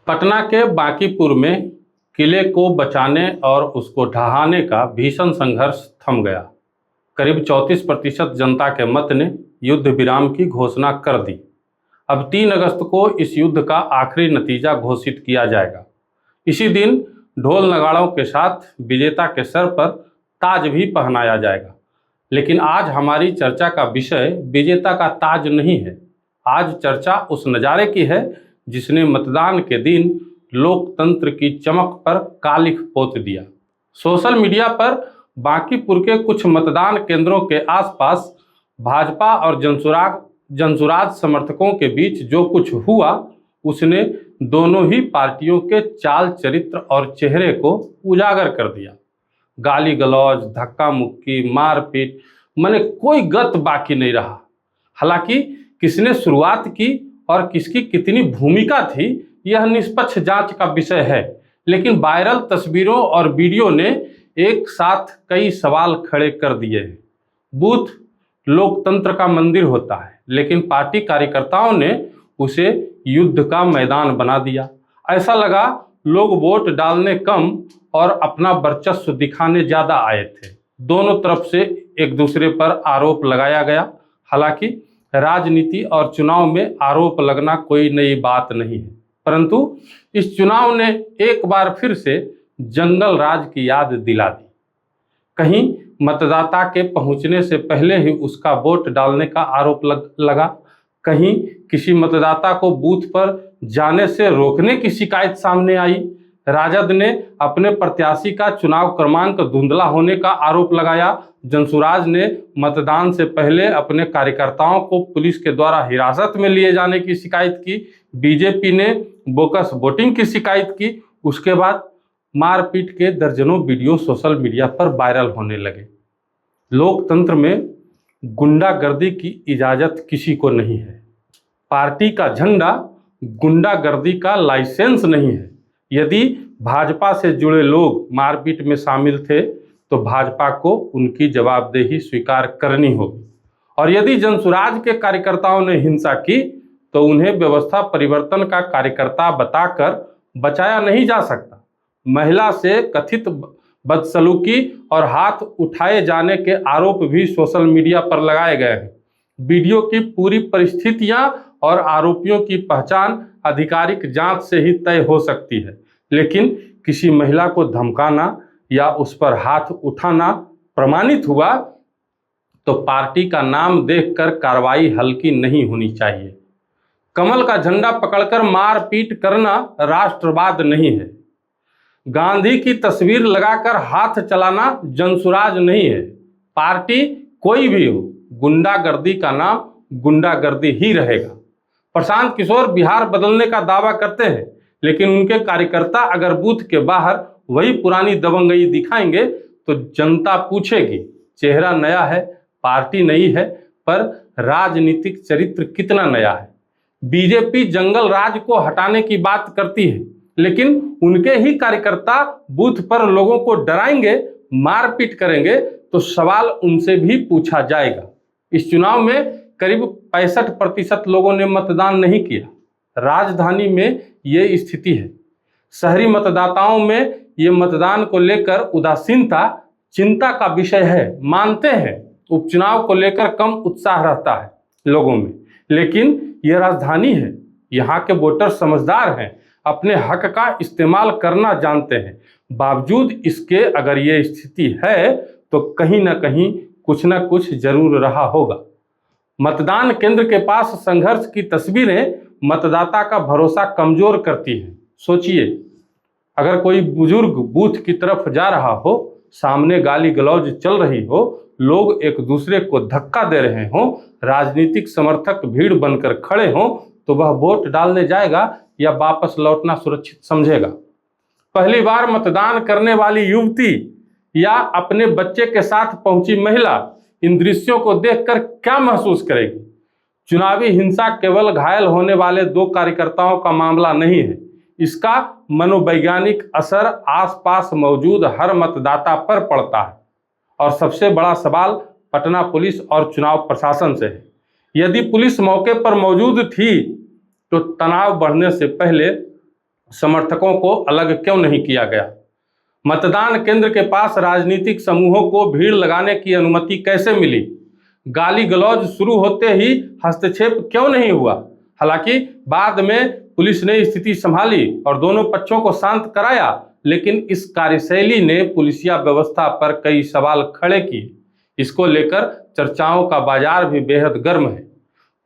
पटना के बांकीपुर में किले को बचाने और उसको ढहाने का भीषण संघर्ष थम गया। करीब 34% जनता के मत ने युद्ध विराम की घोषणा कर दी। अब 3 अगस्त को इस युद्ध का आखिरी नतीजा घोषित किया जाएगा। इसी दिन ढोल नगाड़ों के साथ विजेता के सर पर ताज भी पहनाया जाएगा। लेकिन आज हमारी चर्चा का विषय विजेता का ताज नहीं है। आज चर्चा उस नज़ारे की है जिसने मतदान के दिन लोकतंत्र की चमक पर कालिख पोत दिया। सोशल मीडिया पर बांकीपुर के कुछ मतदान केंद्रों के आसपास भाजपा और जनसुराज समर्थकों के बीच जो कुछ हुआ उसने दोनों ही पार्टियों के चाल चरित्र और चेहरे को उजागर कर दिया। गाली गलौज, धक्का मुक्की, मारपीट, माने कोई गत बाकी नहीं रहा। हालांकि किसने शुरुआत की और किसकी कितनी भूमिका थी यह निष्पक्ष जांच का विषय है, लेकिन वायरल तस्वीरों और वीडियो ने एक साथ कई सवाल खड़े कर दिए हैं। बूथ लोकतंत्र का मंदिर होता है, लेकिन पार्टी कार्यकर्ताओं ने उसे युद्ध का मैदान बना दिया। ऐसा लगा लोग वोट डालने कम और अपना वर्चस्व दिखाने ज़्यादा आए थे। दोनों तरफ से एक दूसरे पर आरोप लगाया गया। हालांकि राजनीति और चुनाव में आरोप लगना कोई नई बात नहीं है, परंतु इस चुनाव ने एक बार फिर से जंगल राज की याद दिला दी। कहीं मतदाता के पहुंचने से पहले ही उसका वोट डालने का आरोप लगा, कहीं किसी मतदाता को बूथ पर जाने से रोकने की शिकायत सामने आई। राजद ने अपने प्रत्याशी का चुनाव क्रमांक धुंधला होने का आरोप लगाया। जनसुराज ने मतदान से पहले अपने कार्यकर्ताओं को पुलिस के द्वारा हिरासत में लिए जाने की शिकायत की। बीजेपी ने बोकस वोटिंग की शिकायत की। उसके बाद मारपीट के दर्जनों वीडियो सोशल मीडिया पर वायरल होने लगे। लोकतंत्र में गुंडागर्दी की इजाज़त किसी को नहीं है। पार्टी का झंडा गुंडागर्दी का लाइसेंस नहीं है। यदि भाजपा से जुड़े लोग मारपीट में शामिल थे तो भाजपा को उनकी जवाबदेही स्वीकार करनी होगी, और यदि जनसुराज के कार्यकर्ताओं ने हिंसा की तो उन्हें व्यवस्था परिवर्तन का कार्यकर्ता बताकर बचाया नहीं जा सकता। महिला से कथित बदसलूकी और हाथ उठाए जाने के आरोप भी सोशल मीडिया पर लगाए गए हैं। वीडियो की पूरी परिस्थितियां और आरोपियों की पहचान आधिकारिक जांच से ही तय हो सकती है, लेकिन किसी महिला को धमकाना या उस पर हाथ उठाना प्रमाणित हुआ तो पार्टी का नाम देखकर कार्रवाई हल्की नहीं होनी चाहिए। कमल का झंडा पकड़कर मारपीट करना राष्ट्रवाद नहीं है। गांधी की तस्वीर लगाकर हाथ चलाना जनसुराज नहीं है। पार्टी कोई भी हो, गुंडागर्दी का नाम गुंडागर्दी ही रहेगा। प्रशांत किशोर बिहार बदलने का दावा करते हैं, लेकिन उनके कार्यकर्ता अगर बूथ के बाहर वही पुरानी दबंगई दिखाएंगे तो जनता पूछेगी, चेहरा नया है, पार्टी नई है, पर राजनीतिक चरित्र कितना नया है। बीजेपी जंगल राज को हटाने की बात करती है, लेकिन उनके ही कार्यकर्ता बूथ पर लोगों को डराएंगे, मारपीट करेंगे तो सवाल उनसे भी पूछा जाएगा। इस चुनाव में करीब 65% लोगों ने मतदान नहीं किया। राजधानी में ये स्थिति है। शहरी मतदाताओं में ये मतदान को लेकर उदासीनता चिंता का विषय है। मानते हैं उपचुनाव को लेकर कम उत्साह रहता है लोगों में, लेकिन यह राजधानी है। यहाँ के वोटर समझदार हैं, अपने हक का इस्तेमाल करना जानते हैं। बावजूद इसके अगर ये स्थिति है तो कहीं ना कहीं कुछ ना कुछ जरूर रहा होगा। मतदान केंद्र के पास संघर्ष की तस्वीरें मतदाता का भरोसा कमजोर करती हैं। सोचिए, अगर कोई बुजुर्ग बूथ की तरफ जा रहा हो, सामने गाली गलौज चल रही हो, लोग एक दूसरे को धक्का दे रहे हों, राजनीतिक समर्थक भीड़ बनकर खड़े हों, तो वह वोट डालने जाएगा या वापस लौटना सुरक्षित समझेगा? पहली बार मतदान करने वाली युवती या अपने बच्चे के साथ पहुंची महिला इन दृश्यों को देखकर क्या महसूस करेगी? चुनावी हिंसा केवल घायल होने वाले 2 कार्यकर्ताओं का मामला नहीं है। इसका मनोवैज्ञानिक असर आसपास मौजूद हर मतदाता पर पड़ता है। और सबसे बड़ा सवाल पटना पुलिस और चुनाव प्रशासन से है। यदि पुलिस मौके पर मौजूद थी तो तनाव बढ़ने से पहले समर्थकों को अलग क्यों नहीं किया गया? मतदान केंद्र के पास राजनीतिक समूहों को भीड़ लगाने की अनुमति कैसे मिली? गाली गलौज शुरू होते ही हस्तक्षेप क्यों नहीं हुआ? हालांकि बाद में पुलिस ने स्थिति संभाली और दोनों पक्षों को शांत कराया, लेकिन इस कार्यशैली ने पुलिसिया व्यवस्था पर कई सवाल खड़े किए। इसको लेकर चर्चाओं का बाजार भी बेहद गर्म है।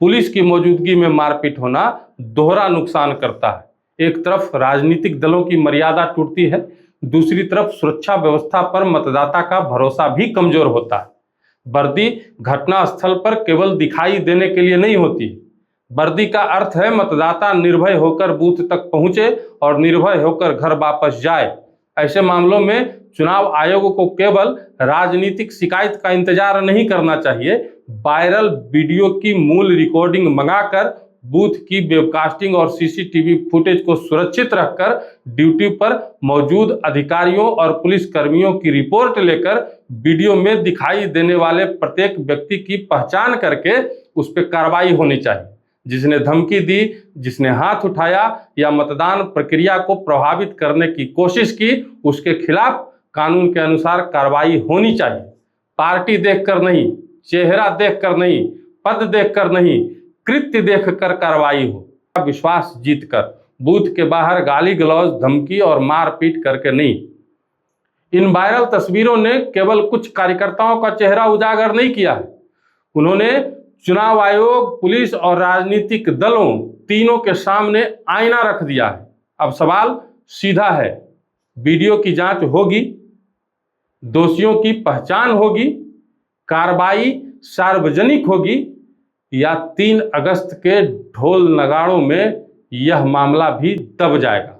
पुलिस की मौजूदगी में मारपीट होना दोहरा नुकसान करता है। एक तरफ राजनीतिक दलों की मर्यादा टूटती है, दूसरी तरफ सुरक्षा व्यवस्था पर मतदाता का भरोसा भी कमजोर होता है। वर्दी घटना स्थल पर केवल दिखाई देने के लिए नहीं होती। वर्दी का अर्थ है मतदाता निर्भय होकर बूथ तक पहुंचे और निर्भय होकर घर वापस जाए। ऐसे मामलों में चुनाव आयोग को केवल राजनीतिक शिकायत का इंतजार नहीं करना चाहिए, वायरल वीडियो की मूल रिकॉर्डिंग मंगाकर बूथ की वेबकास्टिंग और सीसीटीवी फुटेज को सुरक्षित रखकर ड्यूटी पर मौजूद अधिकारियों और पुलिस कर्मियों की रिपोर्ट लेकर वीडियो में दिखाई देने वाले प्रत्येक व्यक्ति की पहचान करके उस पर कार्रवाई होनी चाहिए। जिसने धमकी दी, जिसने हाथ उठाया या मतदान प्रक्रिया को प्रभावित करने की कोशिश की, उसके खिलाफ कानून के अनुसार कार्रवाई होनी चाहिए। पार्टी देखकर नहीं, चेहरा देखकर नहीं, पद देखकर नहीं, कृत्य देखकर कार्रवाई हो। विश्वास जीतकर, बूथ के बाहर गाली गलौज, धमकी और मारपीट करके नहीं। इन वायरल तस्वीरों ने केवल कुछ कार्यकर्ताओं का चेहरा उजागर नहीं किया है, उन्होंने चुनाव आयोग, पुलिस और राजनीतिक दलों तीनों के सामने आईना रख दिया है। अब सवाल सीधा है, वीडियो की जांच होगी, दोषियों की पहचान होगी, कार्रवाई सार्वजनिक होगी, या 3 अगस्त के ढोल नगाड़ों में यह मामला भी दब जाएगा?